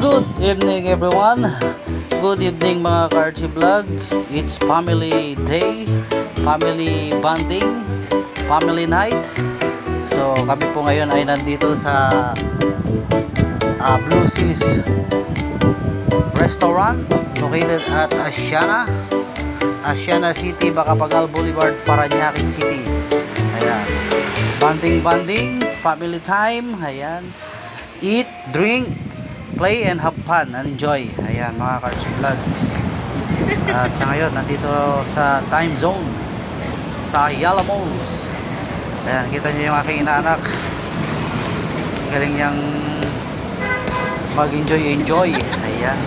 Good evening everyone. Good evening mga ka-Archie Vlog. It's family day, family bonding, family night. So kami po ngayon ay nandito sa Blue Seas Restaurant located at Asiana City, Bacapagal Boulevard, Parañaque City. Ayan. Bonding, family time. Ayan. Eat, drink, play and have fun and enjoy. Ayan mga ka-Archie Vlogs. At sa ngayon nandito sa time zone sa Yalamos. Ayan, kita nyo yung aking inaanak. Galing niyang mag-enjoy. Ayan.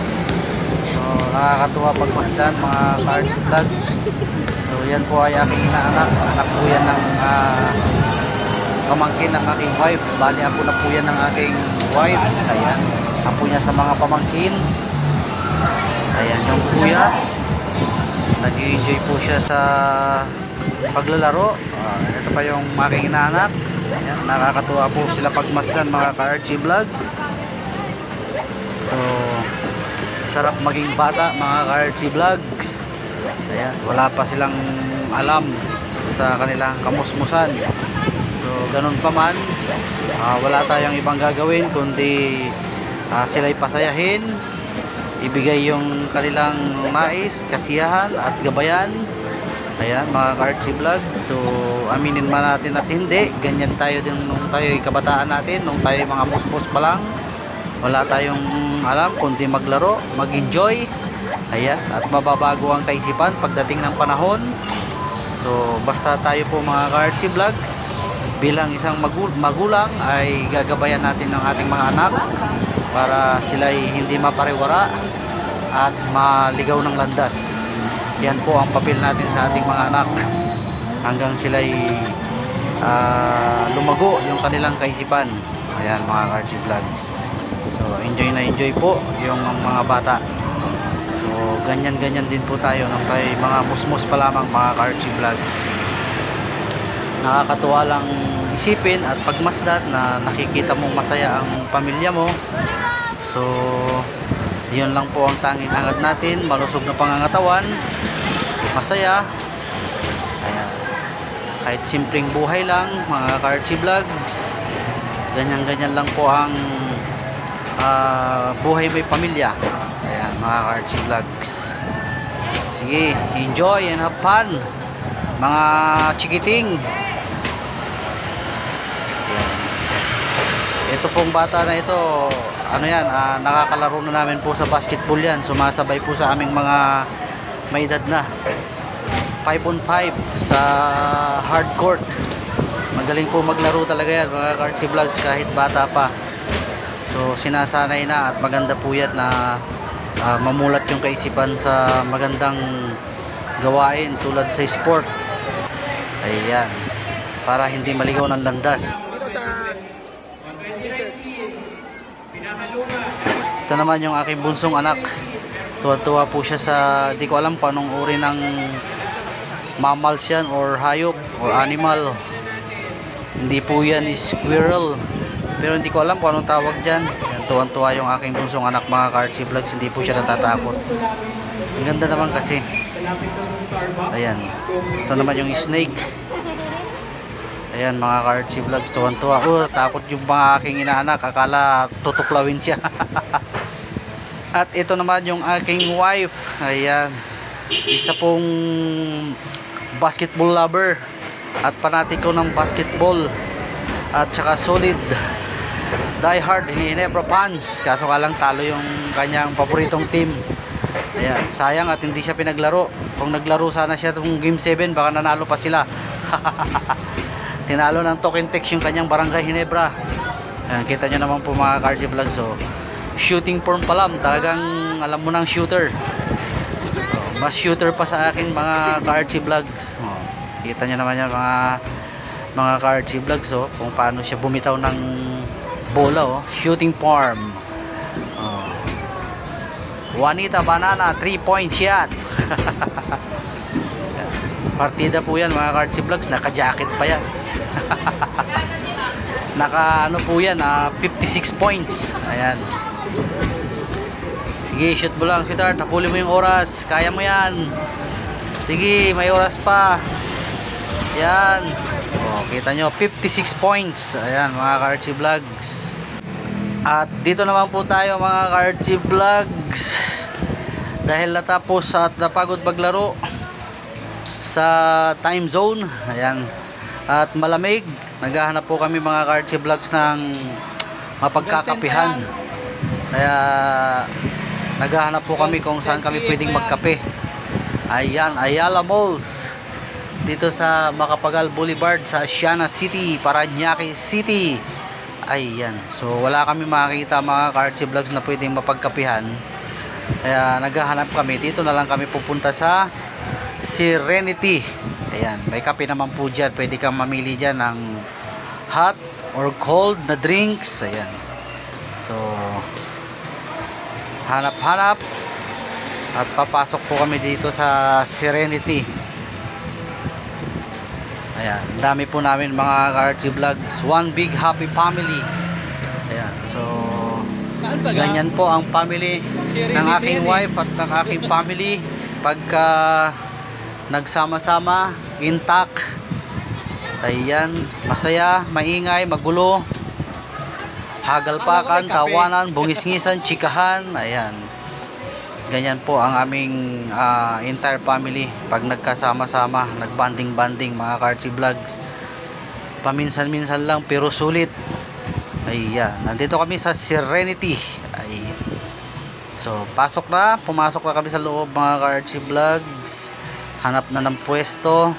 So nakakatuwa pagmasdan mga ka-Archie Vlogs. So yan po ay aking inaanak. Anak po yan ng pamangkin ng aking wife. Bali ako na po yan ng aking wife. Ayan, apo niya sa mga pamangkin. Ayan yung kuya, nag-enjoy po siya sa paglalaro. Ito pa yung aking inaanak. Ayan, nakakatuwa po sila pagmasdan mga ka-Archie Vlogs. So sarap maging bata mga ka-Archie Vlogs. Ayan, wala pa silang alam sa kanilang kamusmusan. So ganun pa man, wala tayong ibang gagawin kundi sila'y pasayahin, ibigay yung kanilang nais, kasiyahan at gabayan. Ayan mga ka-Archie Vlog. So aminin man natin at hindi, ganyan tayo din nung tayo'y kabataan natin, nung tayo'y mga muspos pa lang. Wala tayong alam kundi maglaro, mag-enjoy. Ayan, at mababago ang kaisipan pagdating ng panahon. So basta tayo po mga ka-Archie Vlogs, bilang isang magulang ay gagabayan natin ng ating mga anak para sila'y hindi mapariwara at maligaw ng landas. Yan po ang papel natin sa ating mga anak hanggang sila'y lumago yung kanilang kaisipan. Ayan mga ka-Archie Vlogs. So enjoy po yung mga bata. So ganyan din po tayo nung tayo mga musmos pa lamang mga ka-Archie Vlogs. Nakakatuwa lang isipin at pagmasdan na nakikita mong masaya ang pamilya mo. So yun lang po ang tanging hangad natin, malusog na pangangatawan, masaya. Ayan. Kahit simpleng buhay lang mga ka-Archie Vlogs, ganyan lang po ang buhay may pamilya. Ayan mga ka-Archie Vlogs. Sige, enjoy and have fun mga chikiting. Ito pong bata na ito, ano yan, nakakalaro na namin po sa basketball yan. Sumasabay po sa aming mga may edad na 5-on-5 sa hard court. Magaling po maglaro talaga yan mga ka-Archie Vlogs kahit bata pa. So sinasanay na at maganda po yan na mamulat yung kaisipan sa magandang gawain tulad sa sport. Ayan, para hindi maligaw ng landas. Ito naman yung aking bunsong anak. Tuwa-tuwa po siya sa, di ko alam kung anong uri ng mammals yan or hayop or animal. Hindi po yan is squirrel, pero hindi ko alam kung anong tawag dyan. Tuwan-tuwa yung aking bunsong anak mga ka-Archie Vlogs. Hindi po siya natatakot. Ang ganda naman kasi. Ayan, ito naman yung snake. Ayan mga ka-Archie Vlogs, tuwan-tuwa. Takot yung mga aking inaanak, akala tutuklawin siya. At ito naman yung aking wife. Ayan, isa pong basketball lover at panatiko ng basketball at saka solid die hard Ginebra fans. Kaso ka lang talo yung kanyang paboritong team. Ayan, sayang at hindi siya pinaglaro. Kung naglaro sana siya itong game 7, baka nanalo pa sila. Tinalo ng token text yung kanyang barangay Ginebra. Ayan, kita nyo naman po mga ka-Archie Vlogs. So shooting form pa lang, talagang alam mo ng shooter. So, mas shooter pa sa akin mga ka-Archie Vlogs. Kita nyo naman yan mga ka-Archie Vlogs. So kung paano siya bumitaw ng bola. Shooting form. Juanita Banana 3-point shot. Partida po yan mga ka-Archie Vlogs. Naka-jacket pa yan. Naka ano po yan, 56 points. Ayan. Sige, shoot mo lang, sweetheart. Napuli mo yung oras. Kaya mo yan. Sige, may oras pa. Yan. O, kita nyo, 56 points. Ayan, mga ka-Archie Vlogs. At dito naman po tayo, mga ka-Archie Vlogs. Dahil natapos at napagod maglaro sa time zone. Ayan. At malamig. Naghahanap po kami, mga ka-Archie Vlogs, ng mapagkakapihan. Kaya naghahanap po kami kung saan kami pwedeng magkape. Ayan, Ayala Malls. Dito sa Macapagal Boulevard sa Asiana City, Parañaque City. Ayan. So wala kami makakita, mga ka-Archie Vlogs, na pwedeng mapagkapihan. Kaya naghahanap kami. Dito na lang kami pupunta sa Serenity. Ayan, may kape naman po dyan. Pwede kang mamili dyan ng hot or cold na drinks. Ayan. So hanap-hanap at papasok po kami dito sa Serenity. Ayan, dami po namin, mga ka-Archie Vlogs. One big happy family. Ayan, so ganyan po ang family ng aking wife at ng aking family pagka nagsama-sama, intact. Ayan, masaya, maingay, magulo, hagalpakan, tawanan, bungisngisan, chikahan. Ayan, ganyan po ang aming entire family pag nagkasama-sama, nagbanding-banding, mga ka-Archie Vlogs. Paminsan-minsan lang pero sulit. Ayan, nandito kami sa Serenity. Ayan. So pumasok na kami sa loob, mga ka-Archie Vlogs. Hanap na ng pwesto.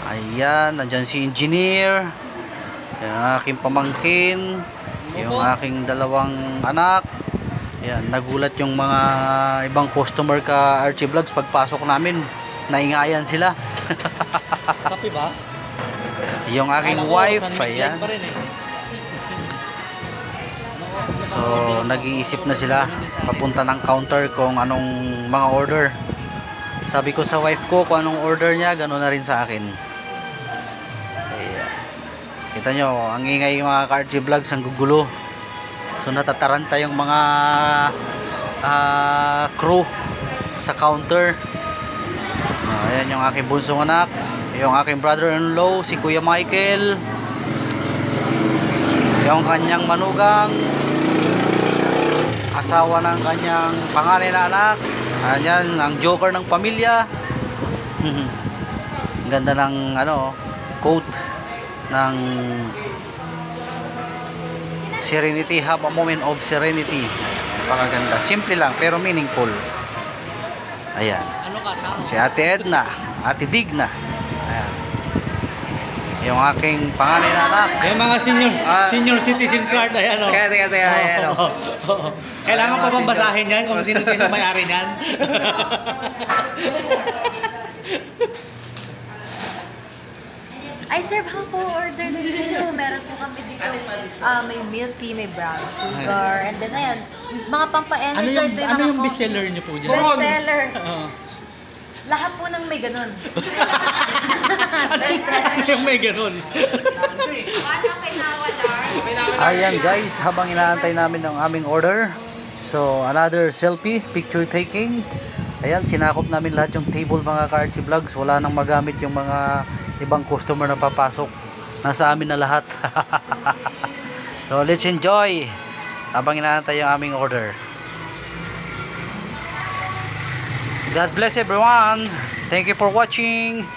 Ayan, nandyan si engineer, yung aking pamangkin, yung aking dalawang anak. Ayan, nagulat yung mga ibang customer ka Archie Vlogs pagpasok namin. Naingayan sila. Kape ba? Yung aking wife, ayan. So, nag-iisip na sila papunta ng counter kung anong mga order. Sabi ko sa wife ko kung anong order niya, gano'n na rin sa akin. Ayan. Kita nyo, ang ingay yung mga ka-Archie Vlogs, ang gugulo. So natataranta yung mga crew sa counter. Ayan yung aking bunsong anak, yung aking brother-in-law, si Kuya Michael, yung kanyang manugang, asawa ng kanyang panganay na anak. Ayan, ang joker ng pamilya. Ganda ng quote ng Serenity. Have a moment of serenity. Napakaganda. Simple lang pero meaningful. Ayan. Si Ate Edna, Ate Digna. Ayan. Yung aking panganay na anak. Yung mga senior citizens card, ayan o. Kaya, ayan o. Kailangan pa bang basahin yan kung sino-sino may-ari niyan? Ay, sir, baka po order na dito. Meron po kami dito. May milk tea, may brown sugar, and then ayan, mga pampa-energize. Ano yung bestseller niyo po dyan? Bestseller. Lahat po ng may ganun. Bestseller. Ano yung may ganun? Ayan guys, habang inaantay namin ang aming order. So, another selfie, picture taking. Ayan, sinakop namin lahat yung table, mga ka-Archie Vlogs. Wala nang magamit yung mga ibang customer na papasok. Nasa amin na lahat. So, let's enjoy habang inaantay yung aming order. God bless everyone. Thank you for watching.